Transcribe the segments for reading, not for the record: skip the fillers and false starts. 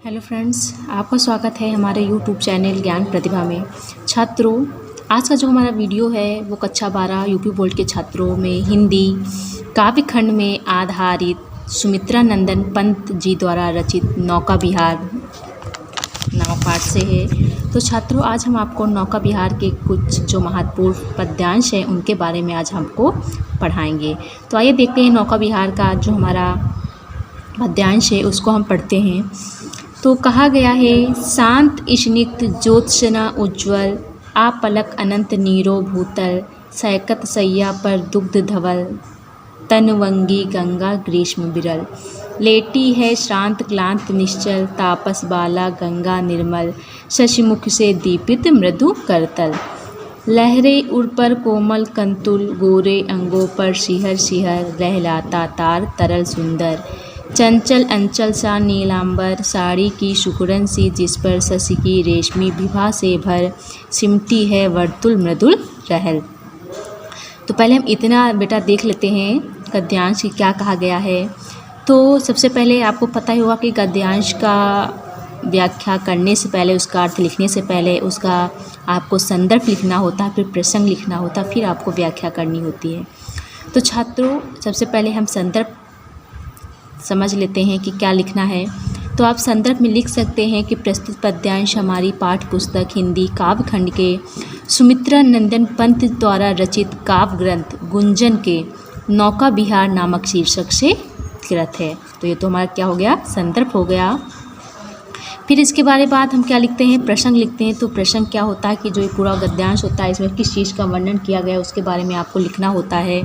Hello friends, आपका स्वागत है हमारे यूट्यूब चैनल ज्ञान प्रतिभा में। छात्रों, आज का जो हमारा वीडियो है वो कक्षा 12 यूपी बोर्ड के छात्रों में हिंदी काव्य खंड में आधारित सुमित्रा नंदन पंत जी द्वारा रचित नौका विहार नामक पाठ से है। तो छात्रों, आज हम आपको नौका विहार के कुछ जो महत्वपूर्ण पद्यांश हैं उनके बारे में आज हमको पढ़ाएंगे। तो आइए देखते हैं नौका विहार का जो हमारा पद्यांश है उसको हम पढ़ते हैं। तो कहा गया है, शांत स्निग्ध ज्योत्सना उज्ज्वल, आपलक अनंत नीरो भूतल, सैकत सैया पर दुग्ध धवल, तनवंगी गंगा ग्रीष्म बिरल। लेटी है श्रांत क्लांत निश्चल, तापस बाला गंगा निर्मल, शशिमुख से दीपित मृदु करतल। लहरे उड़ पर कोमल कंतुल, गोरे अंगों पर शिहर शिहर, लहलाता तार तरल सुंदर। चंचल अंचल सा नीलांबर, साड़ी की शुकुरन सी जिस पर शशि की रेशमी विभा से भर, सिमटी है वर्तुल मृदुल रहल। तो पहले हम इतना बेटा देख लेते हैं गद्यांश की क्या कहा गया है। तो सबसे पहले आपको पता ही होगा कि गद्यांश का व्याख्या करने से पहले, उसका अर्थ लिखने से पहले उसका आपको संदर्भ लिखना होता है, फिर प्रसंग लिखना होता है, फिर आपको व्याख्या करनी होती है। तो छात्रों, सबसे पहले हम संदर्भ समझ लेते हैं कि क्या लिखना है। तो आप संदर्भ में लिख सकते हैं कि प्रस्तुत पद्यांश हमारी पाठ्य पुस्तक हिंदी काव्य खंड के सुमित्रा नंदन पंत द्वारा रचित काव्य ग्रंथ गुंजन के नौका विहार नामक शीर्षक से कृत है। तो ये तो हमारा क्या हो गया, संदर्भ हो गया। फिर इसके बाद हम क्या लिखते हैं, प्रसंग लिखते हैं। तो प्रसंग क्या होता है कि जो ये पूरा गद्यांश होता है इसमें किस चीज़ का वर्णन किया गया है उसके बारे में आपको लिखना होता है।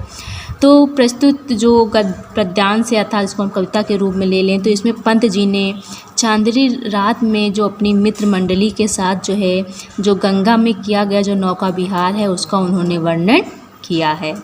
तो प्रस्तुत जो पद्यांश है अर्थात इसको हम कविता के रूप में ले लें तो इसमें पंत जी ने चांदनी रात में जो अपनी मित्र मंडली के साथ जो गंगा में किया गया जो नौका विहार है उसका उन्होंने वर्णन किया है।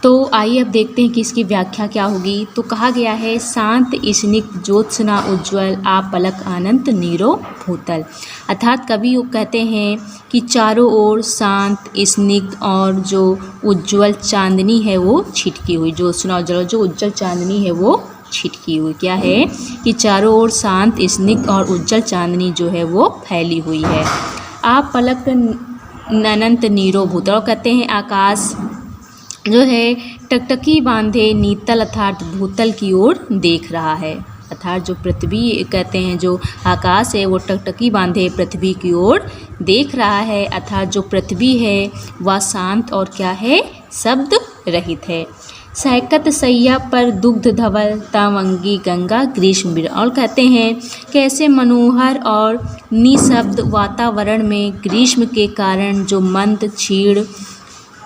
तो आइए अब देखते हैं कि इसकी व्याख्या क्या होगी। तो कहा गया है, शांत स्निग्ध ज्योत्सना उज्ज्वल, आप पलक अनंत नीरो भूतल। अर्थात कवि कहते हैं कि चारों ओर शांत स्निग्ध और जो उज्ज्वल चांदनी है वो छिटकी हुई, ज्योत्सना उज्ज्वल जो उज्ज्वल चांदनी है वो छिटकी हुई। क्या है कि चारों ओर शांत स्निग्ध और उज्ज्वल चांदनी जो है वो फैली हुई है। आप पलक अनंत नीरो भूतल, और कहते हैं आकाश जो है टकटकी बांधे नीतल अर्थात भूतल की ओर देख रहा है। अर्थात जो पृथ्वी कहते हैं जो आकाश है वो टकटकी बांधे पृथ्वी की ओर देख रहा है। अर्थात जो पृथ्वी है वह शांत और क्या है, शब्द रहित है। सैकत सैया पर दुग्ध धवल, तावंगी गंगा ग्रीष्म बिरल। और कहते हैं कैसे मनोहर और निशब्द वातावरण में ग्रीष्म के कारण जो मंद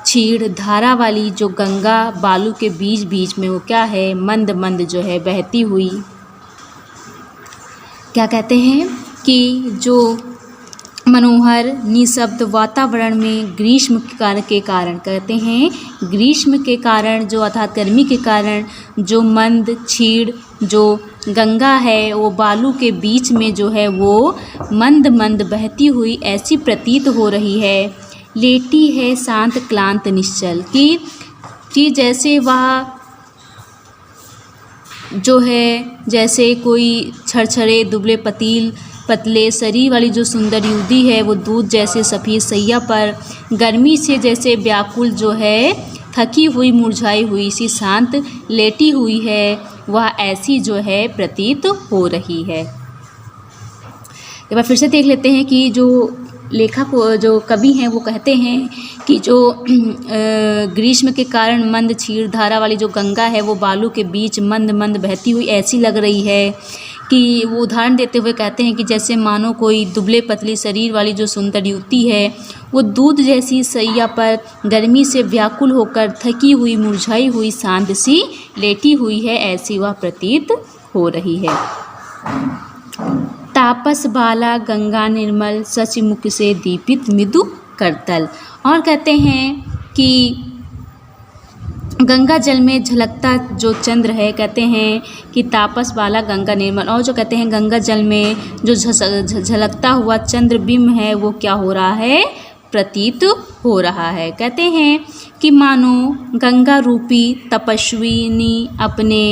छीड़ धारा वाली जो गंगा बालू के बीच बीच में वो क्या है, मंद मंद जो है बहती हुई। क्या कहते हैं कि जो मनोहर निशब्द वातावरण में ग्रीष्म के कारण कहते हैं ग्रीष्म के कारण जो अर्थात गर्मी के कारण जो मंद छीड़ जो गंगा है वो बालू के बीच में जो है वो मंद मंद बहती हुई ऐसी प्रतीत हो रही है। लेटी है शांत क्लांत निश्चल, कि जैसे वह जो है जैसे कोई छरछरे दुबले पतले शरीर वाली जो सुंदर युवती है वो दूध जैसे सफ़ेद सैया पर गर्मी से जैसे व्याकुल जो है थकी हुई मुरझाई हुई सी शांत लेटी हुई है, वह ऐसी जो है प्रतीत हो रही है। एक बार फिर से देख लेते हैं कि जो लेखक जो कवि हैं वो कहते हैं कि जो ग्रीष्म के कारण मंद क्षीर धारा वाली जो गंगा है वो बालू के बीच मंद मंद बहती हुई ऐसी लग रही है कि वो उदाहरण देते हुए कहते हैं कि जैसे मानो कोई दुबले पतली शरीर वाली जो सुंदर युवती है वो दूध जैसी सैया पर गर्मी से व्याकुल होकर थकी हुई मुरझाई हुई शांत सी लेटी हुई है, ऐसी वह प्रतीत हो रही है। तापस बाला गंगा निर्मल, शशिमुख से दीपित मृदु करतल। और कहते हैं कि गंगा जल में झलकता जो चंद्र है, कहते हैं कि तापस बाला गंगा निर्मल, और जो कहते हैं गंगा जल में जो झलकता हुआ चंद्रबिंब है वो क्या हो रहा है, प्रतीत हो रहा है। कहते हैं कि मानो गंगा रूपी तपस्विनी अपने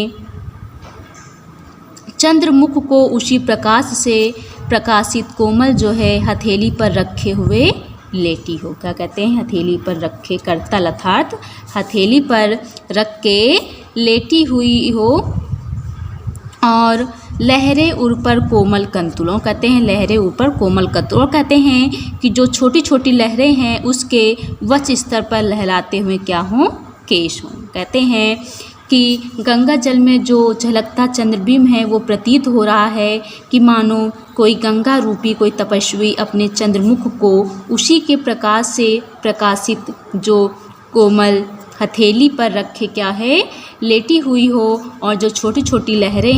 चंद्रमुख को उसी प्रकाश से प्रकाशित कोमल जो है हथेली पर रखे हुए लेटी हो। क्या कहते हैं? हथेली पर रखे, करतल अर्थात हथेली पर रख के लेटी हुई हो। और लहरें ऊपर कोमल कंतुलों, कहते हैं लहरें ऊपर कोमल कंतुलों, कहते हैं कि जो छोटी छोटी लहरें हैं उसके वक्ष स्तर पर लहराते हुए क्या हों? केश हों। कहते हैं कि गंगा जल में जो झलकता चंद्रबिंब है वो प्रतीत हो रहा है कि मानो कोई गंगा रूपी कोई तपस्वी अपने चंद्रमुख को उसी के प्रकाश से प्रकाशित जो कोमल हथेली पर रखे क्या है? लेटी हुई हो। और जो छोटी छोटी लहरें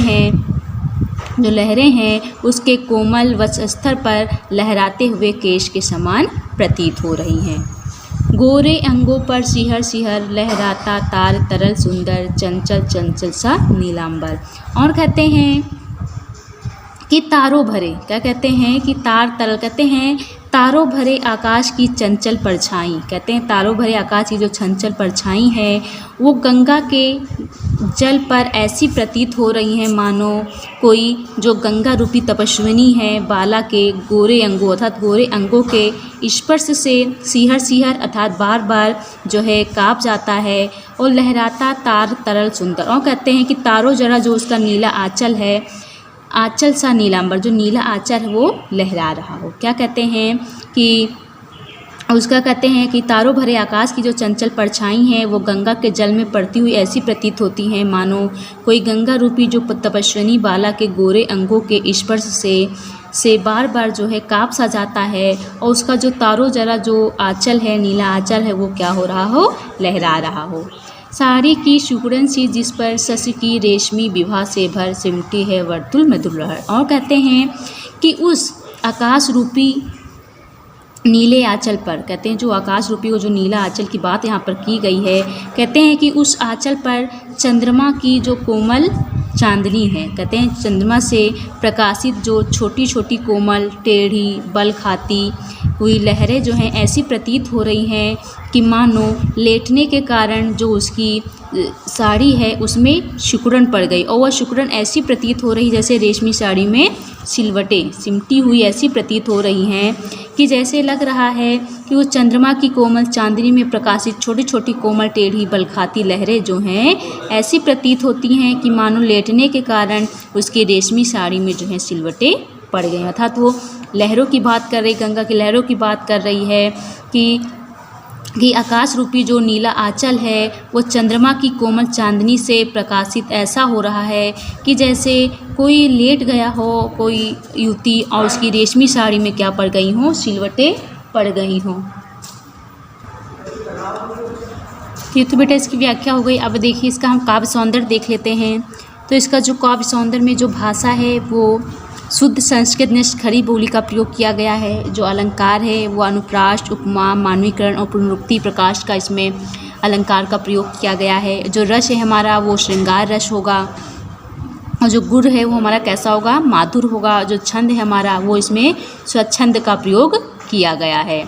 हैं उसके कोमल वक्ष स्तर पर लहराते हुए केश के समान प्रतीत हो रही हैं। गोरे अंगों पर सिहर सिहर लहराता तार तरल सुंदर चंचल चंचल सा नीलांबर। और कहते हैं कि तारों भरे, क्या कहते हैं? कि तार तरल, कहते हैं तारों भरे आकाश की चंचल परछाई, कहते हैं तारों भरे आकाश की जो चंचल परछाई है वो गंगा के जल पर ऐसी प्रतीत हो रही हैं मानो कोई जो गंगा रूपी तपस्विनी है बाला के गोरे अंगों अर्थात गोरे अंगों के स्पर्श से सिहर सिहर अर्थात बार बार जो है काँप जाता है और लहराता तार तरल सुंदर। और कहते हैं कि तारों जरा जो उसका नीला आंचल है, आंचल सा नीलांबर, जो नीला आंचल है वो लहरा रहा हो। क्या कहते हैं कि उसका कहते हैं कि तारों भरे आकाश की जो चंचल परछाई हैं वो गंगा के जल में पड़ती हुई ऐसी प्रतीत होती हैं मानो कोई गंगा रूपी जो तपस्विनी बाला के गोरे अंगों के स्पर्श से बार बार जो है काँप सा जाता है और उसका जो तारों जरा जो आंचल है, नीला आंचल है, वो क्या हो रहा हो? लहरा रहा हो। साड़ी की सुगड़न सी जिस पर शशि की रेशमी विभा से भर सिमटी है वर्तुल मधुर लहर। और कहते हैं कि उस आकाश रूपी नीले आंचल पर, कहते हैं जो आकाश रूपी वो जो नीला आंचल की बात यहाँ पर की गई है, कहते हैं कि उस आंचल पर चंद्रमा की जो कोमल चांदनी है, कहते हैं चंद्रमा से प्रकाशित जो छोटी छोटी कोमल टेढ़ी बल खाती हुई लहरें जो हैं ऐसी प्रतीत हो रही हैं कि मानो लेटने के कारण जो उसकी साड़ी है उसमें सिकुड़न पड़ गई और वह सिकुड़न ऐसी प्रतीत हो रही जैसे रेशमी साड़ी में सिलवटें सिमटी हुई ऐसी प्रतीत हो रही हैं कि जैसे लग रहा है कि वो चंद्रमा की कोमल चांदनी में प्रकाशित छोटी छोटी कोमल टेढ़ी बलखाती लहरें जो हैं ऐसी प्रतीत होती हैं कि मानो लेटने के कारण उसकी रेशमी साड़ी में जो है सिलवटें पड़ गई। अर्थात वो लहरों की बात कर रही, गंगा की लहरों की बात कर रही है कि आकाश रूपी जो नीला आंचल है वो चंद्रमा की कोमल चांदनी से प्रकाशित ऐसा हो रहा है कि जैसे कोई लेट गया हो कोई युवती और उसकी रेशमी साड़ी में क्या पड़ गई हों, सिलवटें पड़ गई हों। तो बेटा इसकी व्याख्या हो गई। अब देखिए इसका हम काव्य सौंदर्य देख लेते हैं। तो इसका जो काव्य सौंदर्य में जो भाषा है वो शुद्ध संस्कृत में खड़ी बोली का प्रयोग किया गया है। जो अलंकार है वो अनुप्रास, उपमा, मानवीकरण और पुनरुक्ति प्रकाश का इसमें अलंकार का प्रयोग किया गया है। जो रस है हमारा वो श्रृंगार रस होगा और जो गुण है वो हमारा कैसा होगा, माधुर होगा। जो छंद है हमारा वो इसमें स्वच्छंद का प्रयोग किया गया है।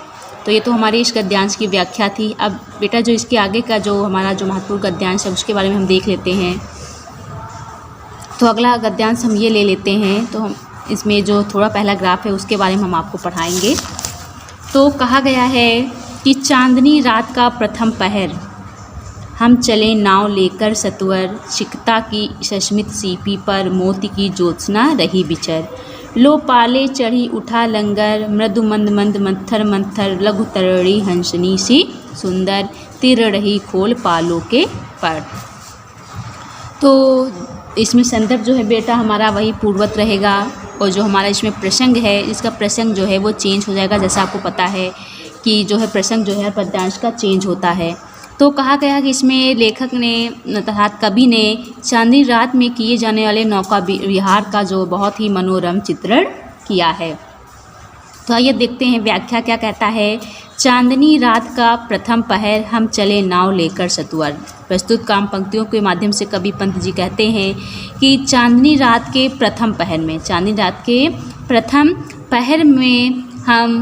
तो ये तो हमारे इस गद्यांश की व्याख्या थी। अब बेटा जो इसके आगे का जो हमारा जो महत्वपूर्ण गद्यांश है उसके बारे में हम देख लेते हैं। तो अगला गद्यांश हम ये ले लेते हैं। तो हम इसमें जो थोड़ा पहला ग्राफ है उसके बारे में हम आपको पढ़ाएंगे। तो कहा गया है कि चांदनी रात का प्रथम पहर, हम चले नाव लेकर सत्वर, शिकता की सस्मित सीपी पर मोती की ज्योत्सना रही बिचर। लो पाले चढ़ी उठा लंगर, मृदु मंद मंद मंथर मंथर, लघु तरड़ी हंसनी सी सुंदर, तिर रही खोल पालों के पर। तो इसमें संदर्भ जो है बेटा हमारा वही पूर्वत रहेगा और जो हमारा इसमें प्रसंग है इसका प्रसंग जो है वो चेंज हो जाएगा। जैसा आपको पता है कि जो है प्रसंग जो है पद्यांश का चेंज होता है। तो कहा गया कि इसमें लेखक ने अर्थात कवि ने चांदनी रात में किए जाने वाले नौका विहार का जो बहुत ही मनोरम चित्रण किया है। तो आइए देखते हैं व्याख्या क्या कहता है। चांदनी रात का प्रथम पहर, हम चले नाव लेकर सत्वर। प्रस्तुत काम पंक्तियों के माध्यम से कवि पंत जी कहते हैं कि चांदनी रात के प्रथम पहर में, चांदनी रात के प्रथम पहर में हम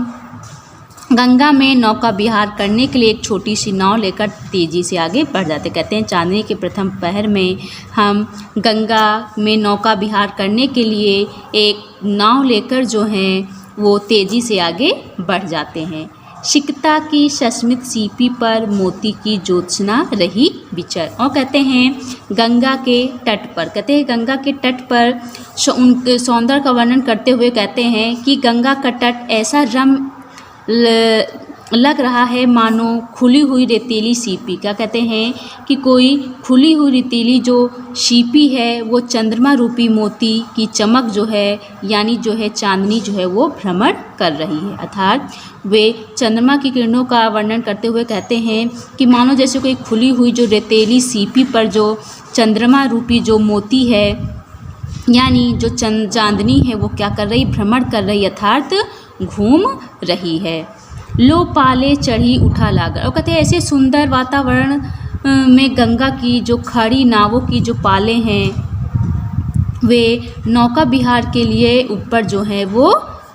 गंगा में नौका विहार करने के लिए एक छोटी सी नाव लेकर तेज़ी से आगे बढ़ जाते। कहते हैं चांदनी के प्रथम पहर में हम गंगा में नौका विहार करने के लिए एक नाव लेकर जो हैं वो तेज़ी से आगे बढ़ जाते हैं। सिकता की सस्मित सीपी पर मोती की ज्योत्सना रही विचर। और कहते हैं गंगा के तट पर, कहते हैं गंगा के तट पर उनके सौंदर्य का वर्णन करते हुए कहते हैं कि गंगा का तट ऐसा लग रहा है मानो खुली हुई रेतीली सीपी। क्या कहते हैं कि कोई खुली हुई रेतीली जो सीपी है वो चंद्रमा रूपी मोती की चमक जो है यानी जो है चांदनी जो है वो भ्रमण कर रही है। अर्थात वे चंद्रमा की किरणों का वर्णन करते हुए कहते हैं कि मानो जैसे कोई खुली हुई जो रेतीली सीपी पर जो चंद्रमा रूपी जो मोती है यानी जो चांदनी है वो क्या कर रही, भ्रमण कर रही अर्थात घूम रही है। लो पाले चढ़ी उठा लागर। और कहते हैं ऐसे सुंदर वातावरण में गंगा की जो खड़ी नावों की जो पाले हैं वे नौका विहार के लिए ऊपर जो है वो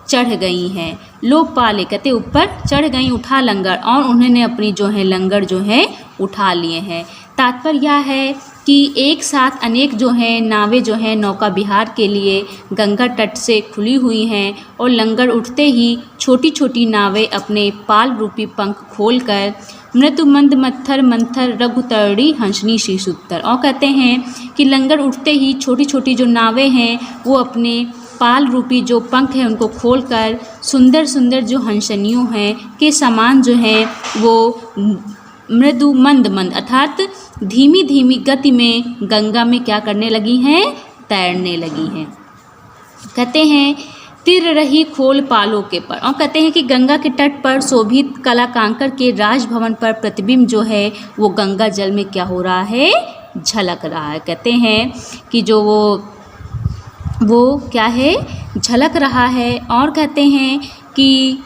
चढ़ गई हैं। लो पाले कहते ऊपर चढ़ गई उठा लंगर, और उन्होंने अपनी जो है लंगर जो है उठा लिए हैं। तात्पर्य यह है कि एक साथ अनेक जो हैं नावें जो हैं नौका विहार के लिए गंगा तट से खुली हुई हैं और लंगर उठते ही छोटी छोटी नावें अपने पाल रूपी पंख खोलकर मृदु मंद मत्थर मंथर रघुतरणी हंसनी शीशुत्तर। और कहते हैं कि लंगर उठते ही छोटी छोटी जो नावें हैं वो अपने पाल रूपी जो पंख हैं उनको खोलकर सुंदर सुंदर जो हंसनियों हैं के समान जो हैं वो मृदु मंद मंद अर्थात धीमी धीमी गति में गंगा में क्या करने लगी हैं, तैरने लगी हैं। कहते हैं तिर रही खोल पालों के पर। और कहते हैं कि गंगा के तट पर शोभित कलाकांकर के राजभवन पर प्रतिबिंब जो है वो गंगा जल में क्या हो रहा है, झलक रहा है। कहते हैं कि जो वो क्या है, झलक रहा है। और कहते हैं कि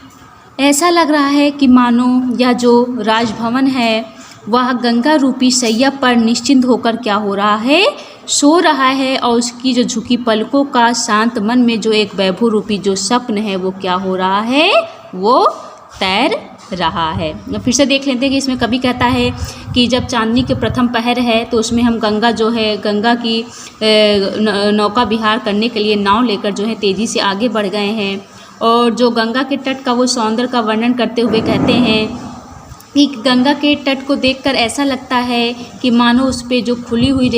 ऐसा लग रहा है कि मानो यह जो राजभवन है वह गंगा रूपी सैया पर निश्चिंत होकर क्या हो रहा है, सो रहा है, और उसकी जो झुकी पलकों का शांत मन में जो एक वैभव रूपी जो स्वप्न है वो क्या हो रहा है, वो तैर रहा है। फिर से देख लेते हैं कि इसमें कवि कहता है कि जब चांदनी के प्रथम पहर है तो उसमें हम गंगा जो है गंगा की नौका विहार करने के लिए नाव लेकर जो है तेज़ी से आगे बढ़ गए हैं, और जो गंगा के तट का वो सौंदर्य का वर्णन करते हुए कहते हैं कि गंगा के तट को देखकर ऐसा लगता है कि मानो उस पे जो खुली हुई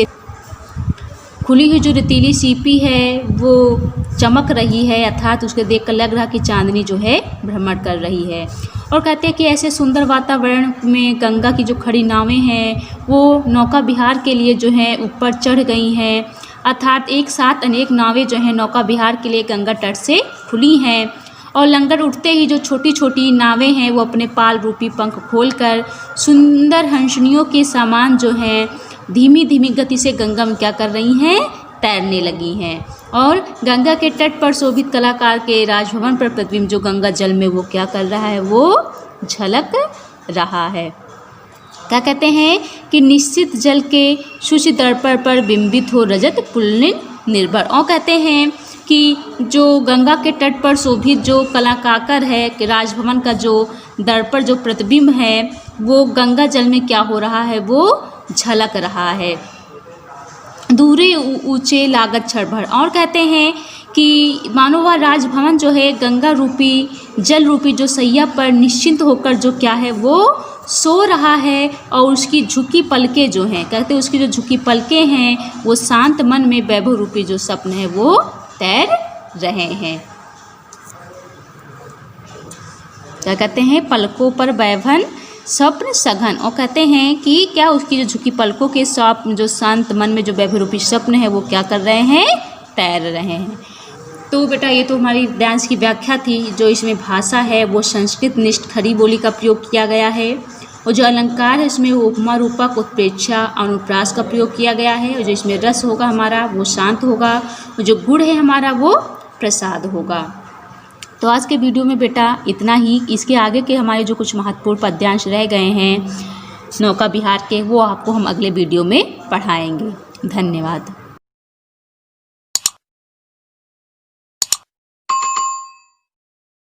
जो रेतीली सीपी है वो चमक रही है, अर्थात उसके देखकर लग रहा कि चांदनी जो है भ्रमण कर रही है। और कहते हैं कि ऐसे सुंदर वातावरण में गंगा की जो खड़ी नावें हैं वो नौका विहार के लिए जो है ऊपर चढ़ गई हैं, अर्थात एक साथ अनेक नावें जो हैं नौका विहार के लिए गंगा तट से खुली हैं, और लंगर उठते ही जो छोटी छोटी नावें हैं वो अपने पाल रूपी पंख खोलकर सुंदर हंसनियों के समान जो हैं धीमी धीमी गति से गंगा में क्या कर रही हैं, तैरने लगी हैं। और गंगा के तट पर शोभित कलाकार के राजभवन पर प्रतिबिंब जो गंगा जल में वो क्या कर रहा है, वो झलक रहा है। क्या कहते हैं कि निश्चित जल के शुचि दर्पण पर बिंबित हो रजत पुल्लिन निर्भर। और कहते हैं कि जो गंगा के तट पर शोभित जो कलाकार है कि राजभवन का जो दर्पण जो प्रतिबिंब है वो गंगा जल में क्या हो रहा है, वो झलक रहा है। दूरे ऊंचे लागत क्षणभर। और कहते हैं कि मानो वह राजभवन जो है गंगा रूपी जल रूपी जो सैया पर निश्चिंत होकर जो क्या है वो सो रहा है, और उसकी झुकी पलकें जो हैं, कहते हैं उसकी जो झुकी पलकें हैं वो शांत मन में वैभव रूपी जो स्वप्न है वो तैर रहे हैं। क्या कहते हैं, पलकों पर वैभव स्वप्न सघन। और कहते हैं कि क्या उसकी जो झुकी पलकों के स्वप्न जो शांत मन में जो वैभव रूपी स्वप्न है वो क्या कर रहे हैं, तैर रहे हैं। तो बेटा ये तो हमारी डांस की व्याख्या थी। जो इसमें भाषा है वो संस्कृत निष्ठ खड़ी बोली का प्रयोग किया गया है, और जो अलंकार है इसमें वो उपमा रूपक उत्प्रेक्षा अनुप्रास का प्रयोग किया गया है, और जो इसमें रस होगा हमारा वो शांत होगा, और जो गुण है हमारा वो प्रसाद होगा। तो आज के वीडियो में बेटा इतना ही। इसके आगे के हमारे जो कुछ महत्वपूर्ण पद्यांश रह गए हैं नौका विहार के वो आपको हम अगले वीडियो में पढ़ाएंगे। धन्यवाद।